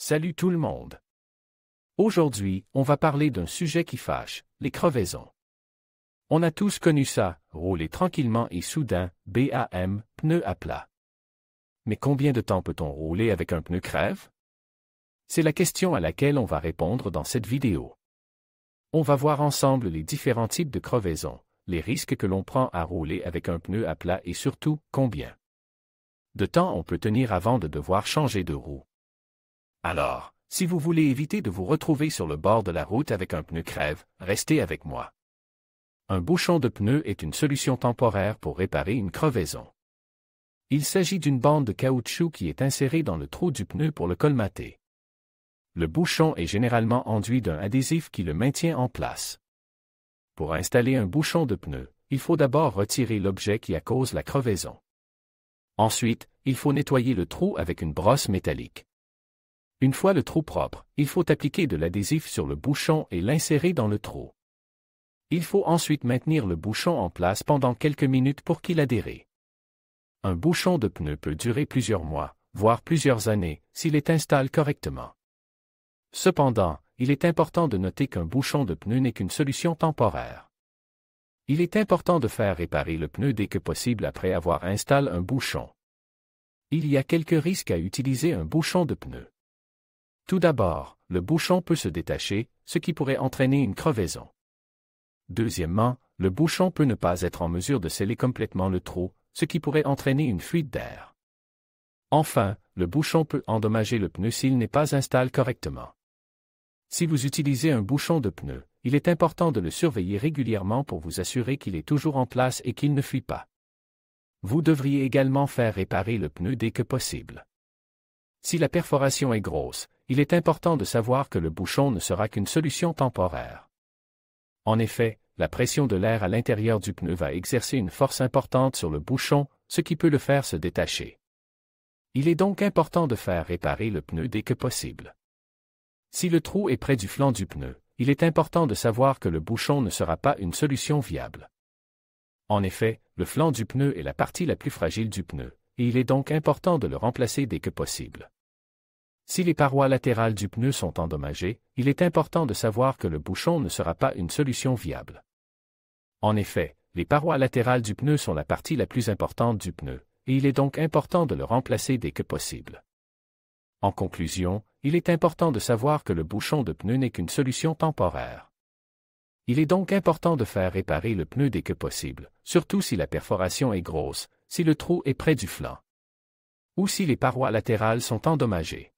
Salut tout le monde. Aujourd'hui, on va parler d'un sujet qui fâche, les crevaisons. On a tous connu ça, rouler tranquillement et soudain, bam, pneu à plat. Mais combien de temps peut-on rouler avec un pneu crève? C'est la question à laquelle on va répondre dans cette vidéo. On va voir ensemble les différents types de crevaisons, les risques que l'on prend à rouler avec un pneu à plat et surtout, combien de temps on peut tenir avant de devoir changer de roue. Alors, si vous voulez éviter de vous retrouver sur le bord de la route avec un pneu crève, restez avec moi. Un bouchon de pneu est une solution temporaire pour réparer une crevaison. Il s'agit d'une bande de caoutchouc qui est insérée dans le trou du pneu pour le colmater. Le bouchon est généralement enduit d'un adhésif qui le maintient en place. Pour installer un bouchon de pneu, il faut d'abord retirer l'objet qui cause la crevaison. Ensuite, il faut nettoyer le trou avec une brosse métallique. Une fois le trou propre, il faut appliquer de l'adhésif sur le bouchon et l'insérer dans le trou. Il faut ensuite maintenir le bouchon en place pendant quelques minutes pour qu'il adhère. Un bouchon de pneu peut durer plusieurs mois, voire plusieurs années, s'il est installé correctement. Cependant, il est important de noter qu'un bouchon de pneu n'est qu'une solution temporaire. Il est important de faire réparer le pneu dès que possible après avoir installé un bouchon. Il y a quelques risques à utiliser un bouchon de pneu. Tout d'abord, le bouchon peut se détacher, ce qui pourrait entraîner une crevaison. Deuxièmement, le bouchon peut ne pas être en mesure de sceller complètement le trou, ce qui pourrait entraîner une fuite d'air. Enfin, le bouchon peut endommager le pneu s'il n'est pas installé correctement. Si vous utilisez un bouchon de pneu, il est important de le surveiller régulièrement pour vous assurer qu'il est toujours en place et qu'il ne fuit pas. Vous devriez également faire réparer le pneu dès que possible. Si la perforation est grosse, il est important de savoir que le bouchon ne sera qu'une solution temporaire. En effet, la pression de l'air à l'intérieur du pneu va exercer une force importante sur le bouchon, ce qui peut le faire se détacher. Il est donc important de faire réparer le pneu dès que possible. Si le trou est près du flanc du pneu, il est important de savoir que le bouchon ne sera pas une solution viable. En effet, le flanc du pneu est la partie la plus fragile du pneu, et il est donc important de le remplacer dès que possible. Si les parois latérales du pneu sont endommagées, il est important de savoir que le bouchon ne sera pas une solution viable. En effet, les parois latérales du pneu sont la partie la plus importante du pneu, et il est donc important de le remplacer dès que possible. En conclusion, il est important de savoir que le bouchon de pneu n'est qu'une solution temporaire. Il est donc important de faire réparer le pneu dès que possible, surtout si la perforation est grosse, si le trou est près du flanc, ou si les parois latérales sont endommagées.